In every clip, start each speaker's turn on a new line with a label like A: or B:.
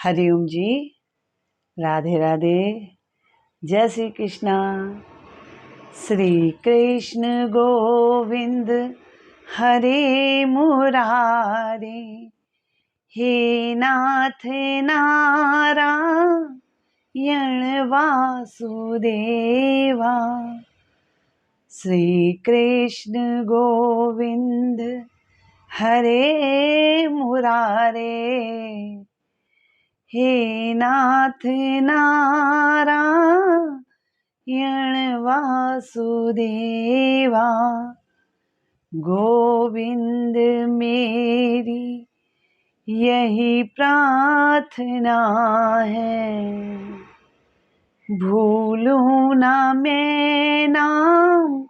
A: हरिओम जी। राधे राधे। जय श्री कृष्णा। श्री कृष्ण गोविंद हरे मुरारे, हे नाथ नारायण वासुदेवा। श्री कृष्ण गोविंद हरे मुरारे, हे नाथ नारायण वासुदेवा। गोविंद मेरी यही प्रार्थना है, भूलूं ना मैं नाम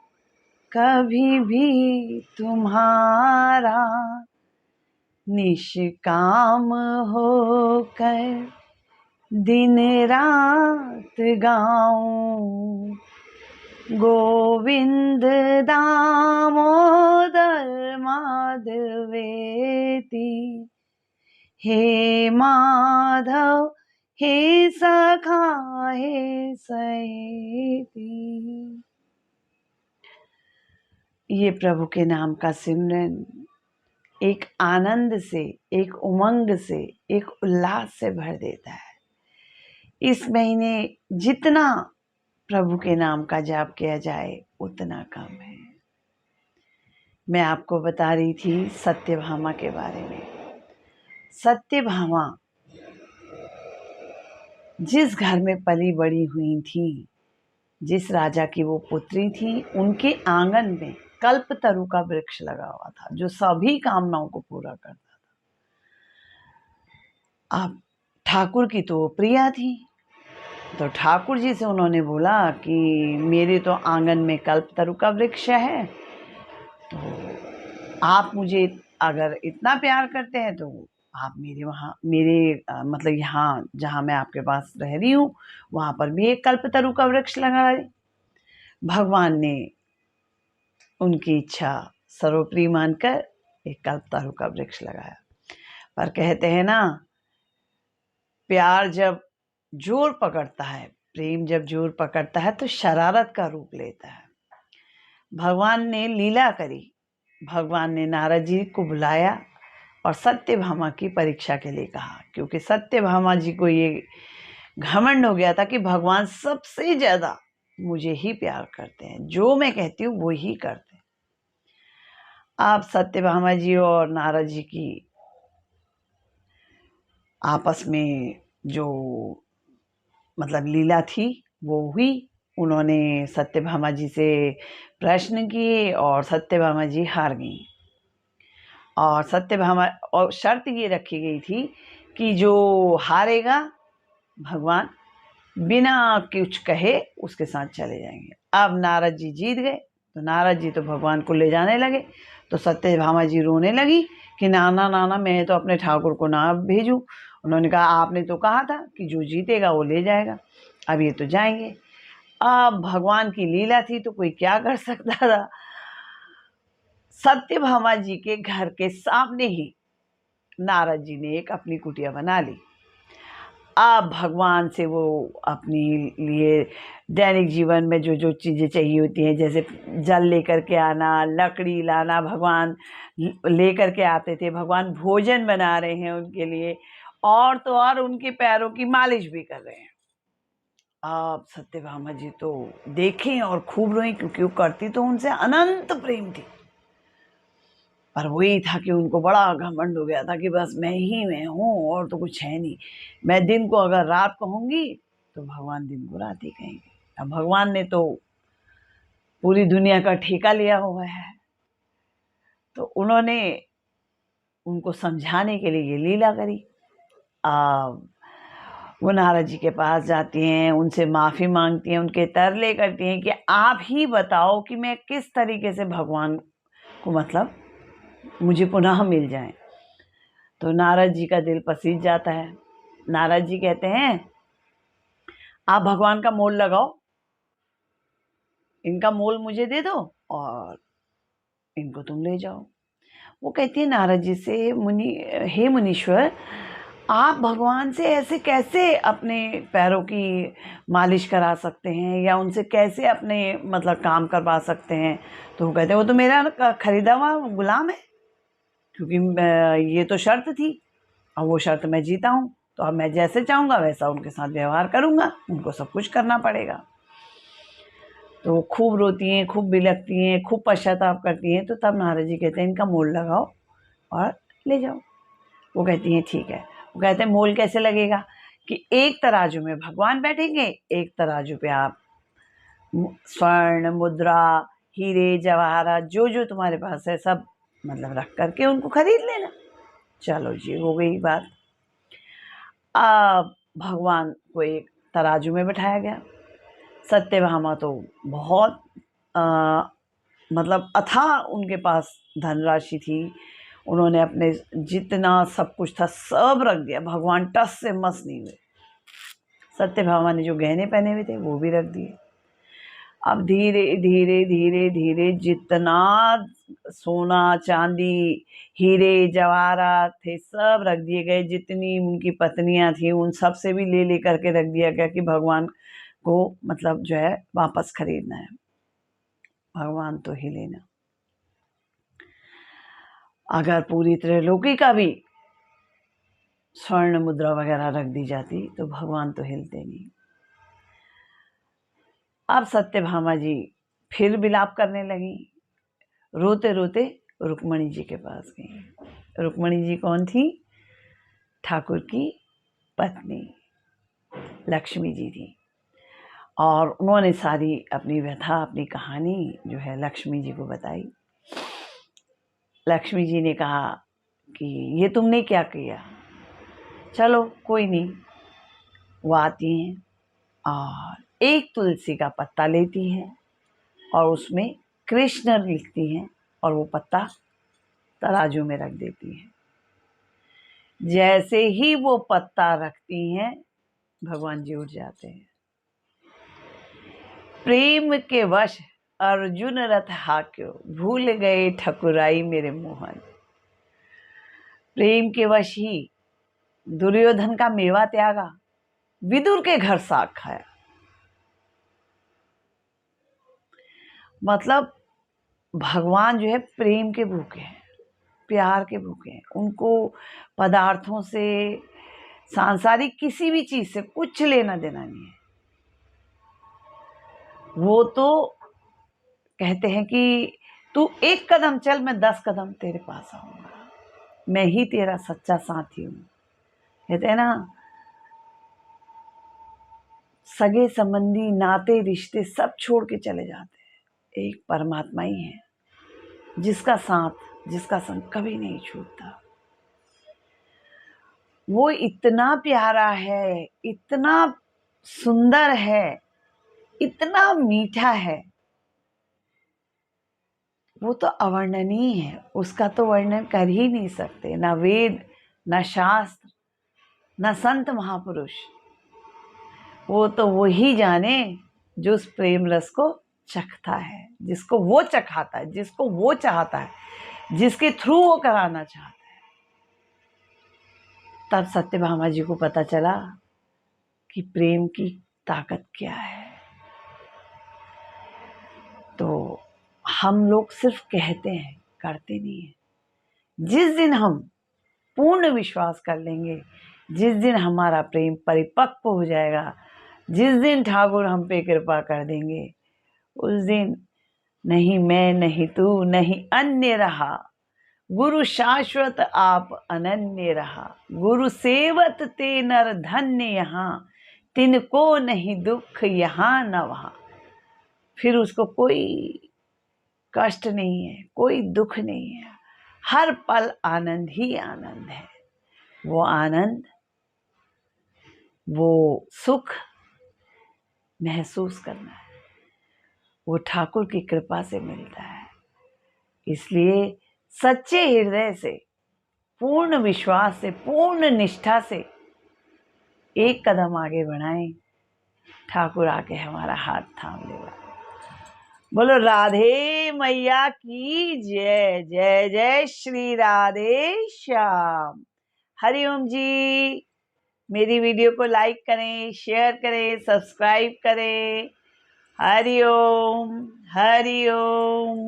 A: कभी भी तुम्हारा। निष्काम होकर दिन रात गाऊं, गोविंद दामोदर माधवेति। हे माधव हे सखा हे सहेती। ये प्रभु के नाम का सिमरन एक आनंद से, एक उमंग से, एक उल्लास से भर देता है। इस महीने जितना प्रभु के नाम का जाप किया जाए उतना कम है। मैं आपको बता रही थी सत्यभामा के बारे में। सत्यभामा जिस घर में पली बड़ी हुई थी, जिस राजा की वो पुत्री थी, उनके आंगन में कल्पतरु का वृक्ष लगा हुआ था जो सभी कामनाओं को पूरा करता था। अब ठाकुर की तो प्रिया थी, तो ठाकुर जी से उन्होंने बोला कि मेरे तो आंगन में कल्पतरु का वृक्ष है, तो आप मुझे अगर इतना प्यार करते हैं तो आप मतलब यहाँ जहाँ मैं आपके पास रह रही हूँ वहाँ पर भी एक कल्पतरु का वृक्ष लगा दें। भगवान ने उनकी इच्छा सर्वोपरि मानकर एक कल्पतरु का वृक्ष लगाया। पर कहते हैं ना, प्यार जब जोर पकड़ता है, प्रेम जब जोर पकड़ता है तो शरारत का रूप लेता है। भगवान ने लीला करी। भगवान ने नारद जी को बुलाया और सत्यभामा की परीक्षा के लिए कहा, क्योंकि सत्यभामा जी को ये घमंड हो गया था कि भगवान सबसे ज्यादा मुझे ही प्यार करते हैं, जो मैं कहती हूँ वो ही करते हैं। आप सत्यभामा जी और नारद जी की आपस में जो मतलब लीला थी वो हुई। उन्होंने सत्यभामा जी से प्रश्न किए और सत्यभामा जी हार गई। और सत्यभामा और शर्त ये रखी गई थी कि जो हारेगा भगवान बिना कुछ कहे उसके साथ चले जाएंगे। अब नारद जी जीत गए, तो नारद जी तो भगवान को ले जाने लगे, तो सत्यभामा जी रोने लगी कि नाना नाना मैं तो अपने ठाकुर को ना भेजूं। उन्होंने कहा आपने तो कहा था कि जो जीतेगा वो ले जाएगा, अब ये तो जाएंगे। अब भगवान की लीला थी तो कोई क्या कर सकता था। सत्यभामा जी के घर के सामने ही नारद जी ने एक अपनी कुटिया बना ली। अब भगवान से वो अपनी लिए दैनिक जीवन में जो जो चीज़ें चाहिए होती हैं, जैसे जल लेकर के आना, लकड़ी लाना, भगवान लेकर के आते थे। भगवान भोजन बना रहे हैं उनके लिए, और तो और उनके पैरों की मालिश भी कर रहे हैं। अब सत्यभामा जी तो देखें और खूब रोई, क्योंकि वो करती तो उनसे अनंत प्रेम थी। पर वही था कि उनको बड़ा घमंड हो गया था कि बस मैं हूँ और तो कुछ है नहीं। मैं दिन को अगर रात कहूँगी तो भगवान दिन को रात ही कहेंगे। अब भगवान ने तो पूरी दुनिया का ठेका लिया हुआ है, तो उन्होंने उनको समझाने के लिए ये लीला करी। वो नारद जी के पास जाती हैं, उनसे माफ़ी मांगती हैं, उनके तरले करती हैं कि आप ही बताओ कि मैं किस तरीके से भगवान को मतलब मुझे पुनः मिल जाए। तो नारद जी का दिल पसीज जाता है। नारद जी कहते हैं आप भगवान का मोल लगाओ, इनका मोल मुझे दे दो और इनको तुम ले जाओ। वो कहती है नारद जी से, हे मुनीश्वर, आप भगवान से ऐसे कैसे अपने पैरों की मालिश करा सकते हैं या उनसे कैसे अपने मतलब काम करवा सकते हैं? तो वो कहते हैं वो तो मेरा खरीदा हुआ गुलाम है, क्योंकि ये तो शर्त थी और वो शर्त मैं जीता हूँ, तो अब मैं जैसे चाहूँगा वैसा उनके साथ व्यवहार करूँगा, उनको सब कुछ करना पड़ेगा। तो वो खूब रोती हैं, खूब बिलखती हैं, खूब पश्चाताप करती हैं। तो तब नारद जी कहते हैं इनका मोल लगाओ और ले जाओ। वो कहती हैं ठीक है। वो कहते हैं मोल कैसे लगेगा कि एक तराजू में भगवान बैठेंगे, एक तराजू पे आप स्वर्ण, मुद्रा, हीरे, जवाहरात जो जो तुम्हारे पास है सब मतलब रख करके उनको खरीद लेना। चलो जी, हो गई बात। भगवान को एक तराजू में बिठाया गया। सत्यभामा तो बहुत मतलब अथाह उनके पास धनराशि थी। उन्होंने अपने जितना सब कुछ था सब रख दिया। भगवान टस से मस नहीं हुए। सत्यभामा ने जो गहने पहने हुए थे वो भी रख दिए। अब धीरे धीरे धीरे धीरे जितना सोना चांदी हीरे जवाहरात थे सब रख दिए गए। जितनी उनकी पत्नियां थी उन सब से भी ले करके रख दिया गया कि भगवान को मतलब जो है वापस खरीदना है। भगवान तो ही लेना। अगर पूरी त्रैलोकी का भी स्वर्ण मुद्रा वगैरह रख दी जाती तो भगवान तो हिलते नहीं। अब सत्यभामा जी फिर विलाप करने लगी। रोते रोते रुक्मणी जी के पास गई। रुक्मणी जी कौन थी? ठाकुर की पत्नी लक्ष्मी जी थी। और उन्होंने सारी अपनी व्यथा, अपनी कहानी जो है लक्ष्मी जी को बताई। लक्ष्मी जी ने कहा कि ये तुमने क्या किया? चलो कोई नहीं। वो आती हैं और एक तुलसी का पत्ता लेती हैं और उसमें कृष्ण लिखती हैं और वो पत्ता तराजू में रख देती हैं। जैसे ही वो पत्ता रखती हैं भगवान जी उठ जाते हैं। प्रेम के वश अर्जुन रथ हाक्यो, भूल गए ठकुराई मेरे मोहन। प्रेम के वश ही दुर्योधन का मेवा त्यागा, विदुर के घर साग खाया। मतलब भगवान जो है प्रेम के भूखे हैं, प्यार के भूखे हैं। उनको पदार्थों से, सांसारिक किसी भी चीज से कुछ लेना देना नहीं है। वो तो कहते हैं कि तू एक कदम चल, मैं 10 कदम तेरे पास आऊंगा, मैं ही तेरा सच्चा साथी हूं। कहते हैं ना, सगे संबंधी नाते रिश्ते सब छोड़ के चले जाते हैं। एक परमात्मा ही है जिसका साथ, जिसका संग कभी नहीं छूटता। वो इतना प्यारा है, इतना सुंदर है, इतना मीठा है, वो तो अवर्णनीय है। उसका तो वर्णन कर ही नहीं सकते, ना वेद, ना शास्त्र, ना संत महापुरुष। वो तो वही जाने जो उस प्रेम रस को चखता है, जिसको वो चखाता है, जिसको वो चाहता है, जिसके थ्रू वो कराना चाहता है। तब सत्यभामा जी को पता चला कि प्रेम की ताकत क्या है। तो हम लोग सिर्फ कहते हैं, करते नहीं है। जिस दिन हम पूर्ण विश्वास कर लेंगे, जिस दिन हमारा प्रेम परिपक्व हो जाएगा, जिस दिन ठाकुर हम पे कृपा कर देंगे, उस दिन नहीं मैं, नहीं तू, नहीं अन्य रहा, गुरु शाश्वत आप अनन्य रहा। गुरु सेवत ते नर धन्य यहाँ, तिनको नहीं दुख यहाँ न वहाँ। फिर उसको कोई कष्ट नहीं है, कोई दुख नहीं है, हर पल आनंद ही आनंद है। वो आनंद, वो सुख महसूस करना है, वो ठाकुर की कृपा से मिलता है। इसलिए सच्चे हृदय से, पूर्ण विश्वास से, पूर्ण निष्ठा से एक कदम आगे बढ़ाएं, ठाकुर आके हमारा हाथ थाम लेगा। बोलो राधे मैया की जय। जय जय श्री राधे श्याम। हरिओम जी। मेरी वीडियो को लाइक करें, शेयर करें, सब्सक्राइब करें। हरिओम हरिओम।